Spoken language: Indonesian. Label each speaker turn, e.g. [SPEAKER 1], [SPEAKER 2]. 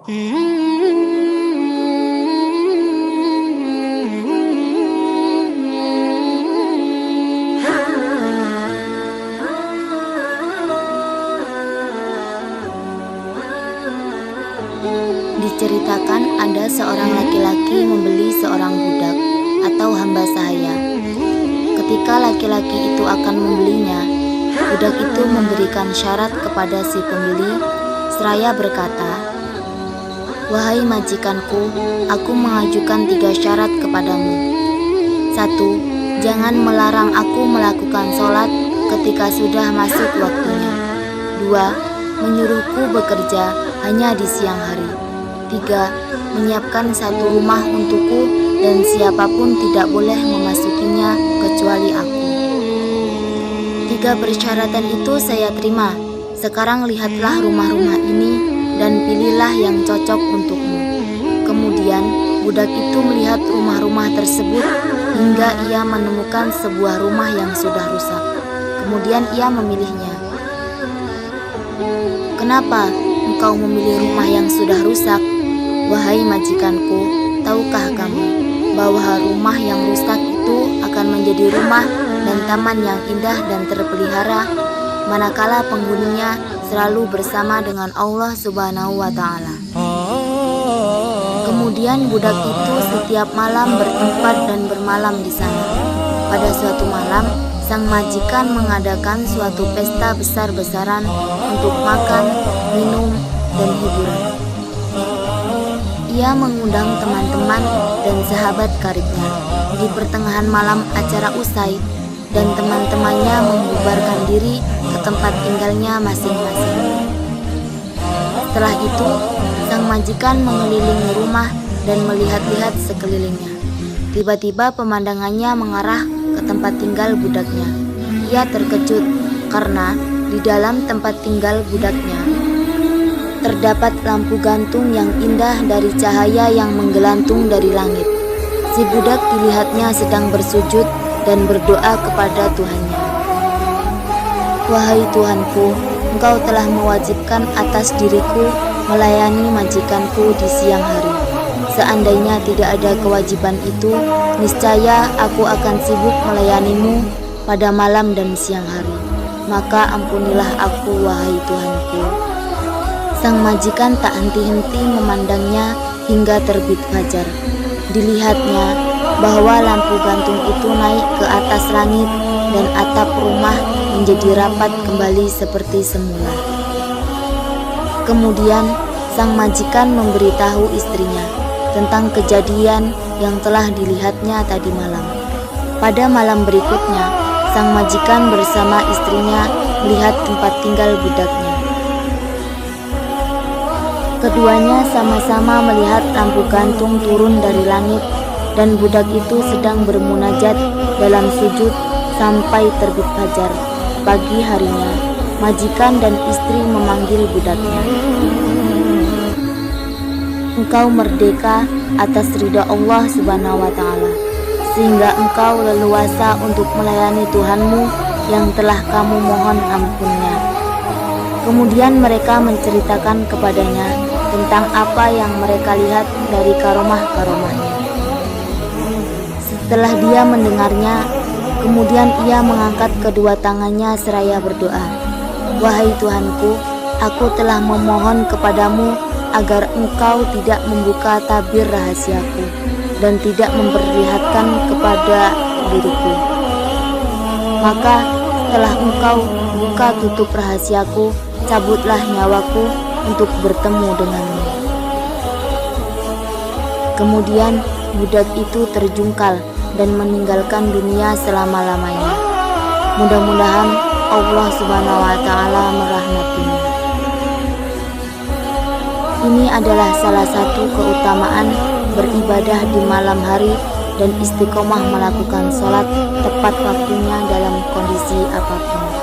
[SPEAKER 1] Diceritakan ada seorang laki-laki membeli seorang budak atau hamba sahaya. Ketika laki-laki itu akan membelinya, budak itu memberikan syarat kepada si pembeli, seraya berkata, "Wahai majikanku, aku mengajukan 3 syarat kepadamu. 1. Jangan melarang aku melakukan sholat ketika sudah masuk waktunya. 2. Menyuruhku bekerja hanya di siang hari. 3. Menyiapkan 1 rumah untukku dan siapapun tidak boleh memasukinya kecuali aku." 3 persyaratan itu saya terima. Sekarang lihatlah rumah-rumah ini dan pilihlah yang cocok untukmu. Kemudian budak itu melihat rumah-rumah tersebut hingga ia menemukan sebuah rumah yang sudah rusak. Kemudian ia memilihnya. "Kenapa engkau memilih rumah yang sudah rusak? Wahai majikanku, tahukah kamu bahwa rumah yang rusak itu akan menjadi rumah dan taman yang indah dan terpelihara, manakala penghuninya selalu bersama dengan Allah Subhanahu wa Ta'ala." Kemudian budak itu setiap malam bertempat dan bermalam di sana. Pada suatu malam, sang majikan mengadakan suatu pesta besar-besaran untuk makan, minum, dan hiburan. Ia mengundang teman-teman dan sahabat karibnya. Di pertengahan malam acara usai, dan teman-temannya membubarkan diri ke tempat tinggalnya masing-masing. Setelah itu, sang majikan mengelilingi rumah dan melihat-lihat sekelilingnya. Tiba-tiba pemandangannya mengarah ke tempat tinggal budaknya. Ia terkejut karena di dalam tempat tinggal budaknya terdapat lampu gantung yang indah dari cahaya yang menggelantung dari langit. Si budak dilihatnya sedang bersujud dan berdoa kepada Tuhannya. "Wahai Tuhanku, Engkau telah mewajibkan atas diriku melayani majikanku di siang hari. Seandainya tidak ada kewajiban itu, niscaya aku akan sibuk melayanimu pada malam dan siang hari. Maka ampunilah aku, wahai Tuhanku." Sang majikan tak henti-henti memandangnya hingga terbit fajar. Dilihatnya bahwa lampu gantung itu naik ke atas langit dan atap rumah menjadi rapat kembali seperti semula. Kemudian sang majikan memberitahu istrinya tentang kejadian yang telah dilihatnya tadi malam. Pada malam berikutnya, sang majikan bersama istrinya melihat tempat tinggal budaknya. Keduanya sama-sama melihat lampu gantung turun dari langit dan budak itu sedang bermunajat dalam sujud sampai terbit fajar. Pagi harinya, majikan dan istri memanggil budaknya. "Engkau merdeka atas ridha Allah Subhanahu wa Ta'ala, sehingga engkau leluasa untuk melayani Tuhanmu yang telah kamu mohon ampunnya." Kemudian mereka menceritakan kepadanya tentang apa yang mereka lihat dari karomah-karomahnya. Setelah dia mendengarnya, kemudian ia mengangkat kedua tangannya seraya berdoa, "Wahai Tuhanku, aku telah memohon kepadamu agar engkau tidak membuka tabir rahasiaku dan tidak memperlihatkan kepada diriku. Maka setelah engkau buka tutup rahasiaku, cabutlah nyawaku untuk bertemu denganmu." Kemudian budak itu terjungkal dan meninggalkan dunia selama-lamanya. Mudah-mudahan Allah Subhanahu wa Ta'ala merahmatinya. Ini adalah salah satu keutamaan beribadah di malam hari dan istiqomah melakukan sholat tepat waktunya dalam kondisi apapun.